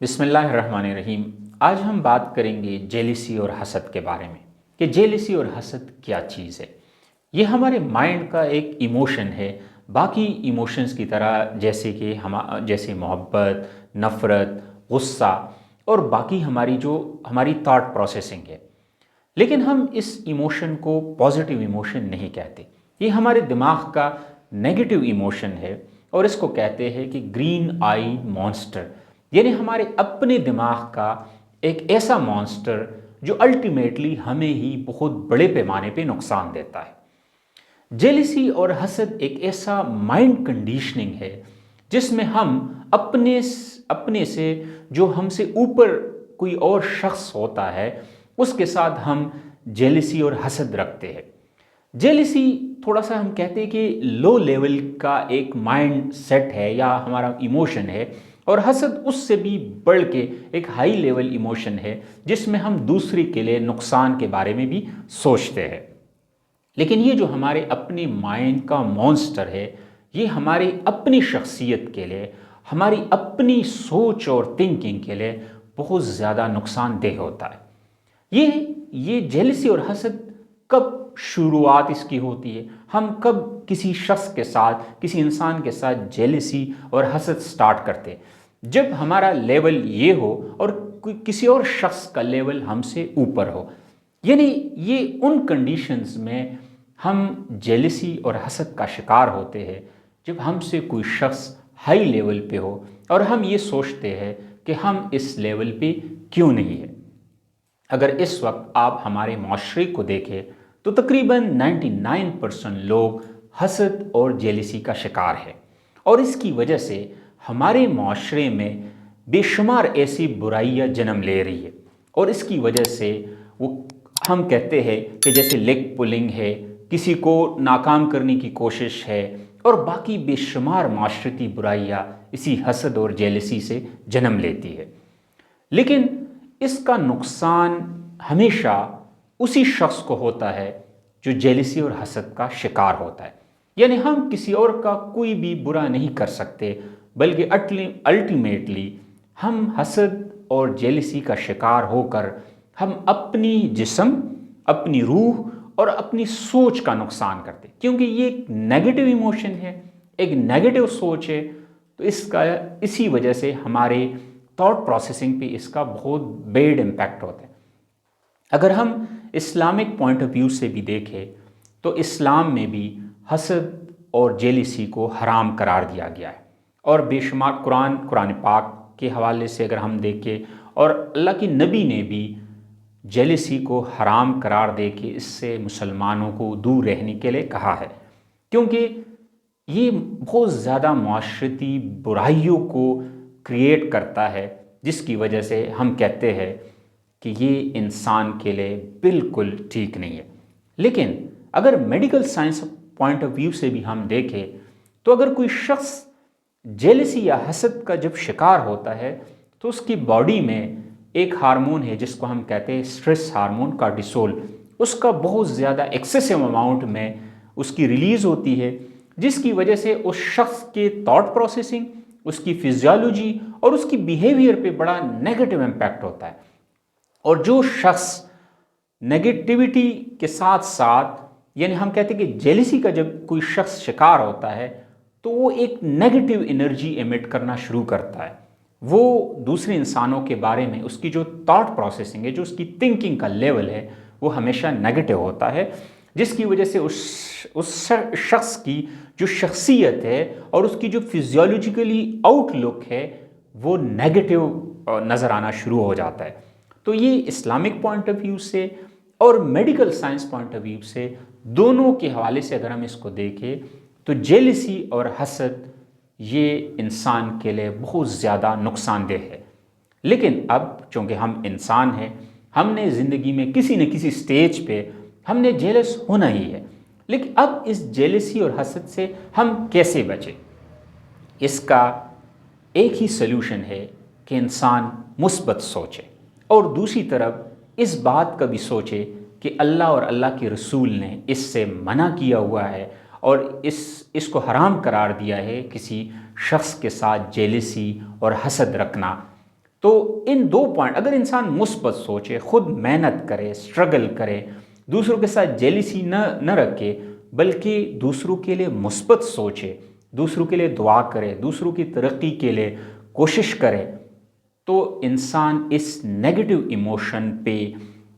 بسم اللہ الرحمن الرحیم۔ آج ہم بات کریں گے جیلسی اور حسد کے بارے میں کہ جیلسی اور حسد کیا چیز ہے۔ یہ ہمارے مائنڈ کا ایک ایموشن ہے، باقی ایموشنز کی طرح جیسے کہ جیسے محبت، نفرت، غصہ اور باقی ہماری تھاٹ پروسیسنگ ہے۔ لیکن ہم اس ایموشن کو پازیٹیو ایموشن نہیں کہتے، یہ ہمارے دماغ کا نیگیٹو ایموشن ہے اور اس کو کہتے ہیں کہ گرین آئی مانسٹر، یعنی ہمارے اپنے دماغ کا ایک ایسا مانسٹر جو الٹیمیٹلی ہمیں ہی بہت بڑے پیمانے پہ نقصان دیتا ہے۔ جیلسی اور حسد ایک ایسا مائنڈ کنڈیشننگ ہے جس میں ہم اپنے سے جو ہم سے اوپر کوئی اور شخص ہوتا ہے اس کے ساتھ ہم جیلسی اور حسد رکھتے ہیں۔ جیلسی تھوڑا سا ہم کہتے ہیں کہ لو لیول کا ایک مائنڈ سیٹ ہے یا ہمارا ایموشن ہے، اور حسد اس سے بھی بڑھ کے ایک ہائی لیول ایموشن ہے جس میں ہم دوسرے کے لیے نقصان کے بارے میں بھی سوچتے ہیں۔ لیکن یہ جو ہمارے اپنے مائنڈ کا مانسٹر ہے، یہ ہماری اپنی شخصیت کے لیے، ہماری اپنی سوچ اور تھنکنگ کے لیے بہت زیادہ نقصان دہ ہوتا ہے۔ یہ جیلسی اور حسد کب شروعات اس کی ہوتی ہے؟ ہم کب کسی شخص کے ساتھ، کسی انسان کے ساتھ جیلسی اور حسد سٹارٹ کرتے؟ جب ہمارا لیول یہ ہو اور کسی اور شخص کا لیول ہم سے اوپر ہو، یعنی یہ ان کنڈیشنز میں ہم جیلسی اور حسد کا شکار ہوتے ہیں جب ہم سے کوئی شخص ہائی لیول پہ ہو اور ہم یہ سوچتے ہیں کہ ہم اس لیول پہ کیوں نہیں ہے۔ اگر اس وقت آپ ہمارے معاشرے کو دیکھیں تو تقریباً 99% لوگ حسد اور جیلسی کا شکار ہے، اور اس کی وجہ سے ہمارے معاشرے میں بے شمار ایسی برائیاں جنم لے رہی ہے، اور اس کی وجہ سے ہم کہتے ہیں کہ جیسے لیگ پولنگ ہے، کسی کو ناکام کرنے کی کوشش ہے، اور باقی بے شمار معاشرتی برائیاں اسی حسد اور جیلسی سے جنم لیتی ہے۔ لیکن اس کا نقصان ہمیشہ اسی شخص کو ہوتا ہے جو جیلسی اور حسد کا شکار ہوتا ہے۔ یعنی ہم کسی اور کا کوئی بھی برا نہیں کر سکتے، بلکہ الٹیمیٹلی ہم حسد اور جیلسی کا شکار ہو کر ہم اپنی جسم، اپنی روح اور اپنی سوچ کا نقصان کرتے، کیونکہ یہ ایک نیگیٹو ایموشن ہے، ایک نیگیٹو سوچ ہے، تو اسی وجہ سے ہمارے تھاٹ پروسیسنگ پہ اس کا بہت بیڈ امپیکٹ ہوتا ہے۔ اگر ہم اسلامک پوائنٹ آف ویو سے بھی دیکھیں تو اسلام میں بھی حسد اور جیلسی کو حرام قرار دیا گیا ہے، اور بے شمار قرآن پاک کے حوالے سے اگر ہم دیکھیں، اور اللہ کے نبی نے بھی جیلسی کو حرام قرار دے کے اس سے مسلمانوں کو دور رہنے کے لیے کہا ہے، کیونکہ یہ بہت زیادہ معاشرتی برائیوں کو کریٹ کرتا ہے، جس کی وجہ سے ہم کہتے ہیں کہ یہ انسان کے لیے بالکل ٹھیک نہیں ہے۔ لیکن اگر medical science point of view سے بھی ہم دیکھیں تو اگر کوئی شخص جیلسی یا حسد کا جب شکار ہوتا ہے تو اس کی باڈی میں ایک ہارمون ہے جس کو ہم کہتے ہیں سٹریس ہارمون کارٹیسول، اس کا بہت زیادہ ایکسیسو اماؤنٹ میں اس کی ریلیز ہوتی ہے، جس کی وجہ سے اس شخص کے تھاٹ پروسیسنگ، اس کی فزیالوجی اور اس کی بیہیویئر پہ بڑا نیگیٹو امپیکٹ ہوتا ہے۔ اور جو شخص نیگیٹیوٹی کے ساتھ ساتھ، یعنی ہم کہتے ہیں کہ جیلسی کا جب کوئی شخص شکار ہوتا ہے تو وہ ایک نیگیٹو انرجی ایمٹ کرنا شروع کرتا ہے، وہ دوسرے انسانوں کے بارے میں اس کی جو تھاٹ پروسیسنگ ہے، جو اس کی تھنکنگ کا لیول ہے، وہ ہمیشہ نیگیٹو ہوتا ہے، جس کی وجہ سے اس شخص کی جو شخصیت ہے اور اس کی جو فزیولوجیکلی آؤٹ لک ہے وہ نیگیٹو نظر آنا شروع ہو جاتا ہے۔ تو یہ اسلامک پوائنٹ آف ویو سے اور medical science point of view سے، دونوں کے حوالے سے اگر ہم اس کو دیکھیں تو جیلسی اور حسد یہ انسان کے لیے بہت زیادہ نقصان دہ ہے۔ لیکن اب چونکہ ہم انسان ہیں، ہم نے زندگی میں کسی نہ کسی سٹیج پہ ہم نے جیلس ہونا ہی ہے، لیکن اب اس جیلسی اور حسد سے ہم کیسے بچیں؟ اس کا ایک ہی سلوشن ہے کہ انسان مثبت سوچے، اور دوسری طرف اس بات کا بھی سوچے کہ اللہ اور اللہ کے رسول نے اس سے منع کیا ہوا ہے اور اس کو حرام قرار دیا ہے کسی شخص کے ساتھ جیلسی اور حسد رکھنا۔ تو ان دو پوائنٹ اگر انسان مثبت سوچے، خود محنت کرے، اسٹرگل کرے، دوسروں کے ساتھ جیلیسی نہ رکھے، بلکہ دوسروں کے لیے مثبت سوچے، دوسروں کے لیے دعا کرے، دوسروں کی ترقی کے لیے کوشش کرے، تو انسان اس نیگیٹو ایموشن پہ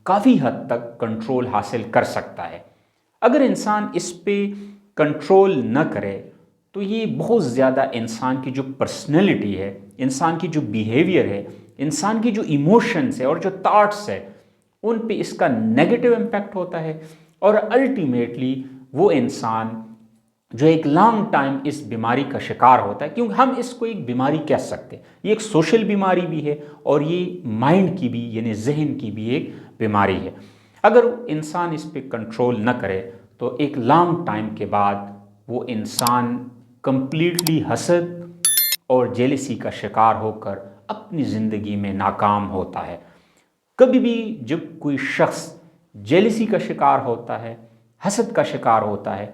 کافی حد تک کنٹرول حاصل کر سکتا ہے۔ اگر انسان اس پہ کنٹرول نہ کرے تو یہ بہت زیادہ انسان کی جو پرسنالٹی ہے، انسان کی جو بیہیویئر ہے، انسان کی جو ایموشنز ہے اور جو تھاٹس ہے، ان پہ اس کا نیگیٹو امپیکٹ ہوتا ہے، اور الٹیمیٹلی وہ انسان جو ایک لانگ ٹائم اس بیماری کا شکار ہوتا ہے، کیونکہ ہم اس کو ایک بیماری کہہ سکتے ہیں، یہ ایک سوشل بیماری بھی ہے اور یہ مائنڈ کی بھی یعنی ذہن کی بھی ایک بیماری ہے۔ اگر انسان اس پہ کنٹرول نہ کرے تو ایک لانگ ٹائم کے بعد وہ انسان کمپلیٹلی حسد اور جیلسی کا شکار ہو کر اپنی زندگی میں ناکام ہوتا ہے۔ کبھی بھی جب کوئی شخص جیلسی کا شکار ہوتا ہے، حسد کا شکار ہوتا ہے،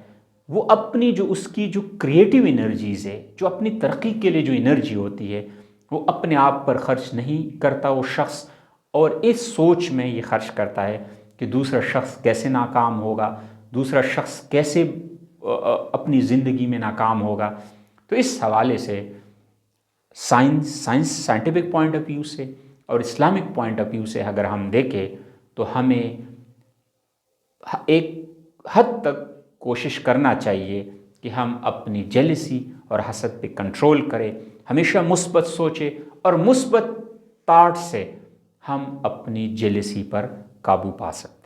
وہ اپنی جو اس کی جو کریٹیو انرجیز ہے، جو اپنی ترقی کے لیے جو انرجی ہوتی ہے، وہ اپنے آپ پر خرچ نہیں کرتا وہ شخص، اور اس سوچ میں یہ خرچ کرتا ہے کہ دوسرا شخص کیسے ناکام ہوگا، دوسرا شخص کیسے اپنی زندگی میں ناکام ہوگا۔ تو اس حوالے سے سائنٹیفک پوائنٹ آف ویو سے اور اسلامک پوائنٹ آف ویو سے اگر ہم دیکھیں تو ہمیں ایک حد تک کوشش کرنا چاہیے کہ ہم اپنی جیلسی اور حسد پہ کنٹرول کریں، ہمیشہ مثبت سوچیں اور مثبت تھاٹ سے ہم اپنی جیلسی پر قابو پا سکتے ہیں۔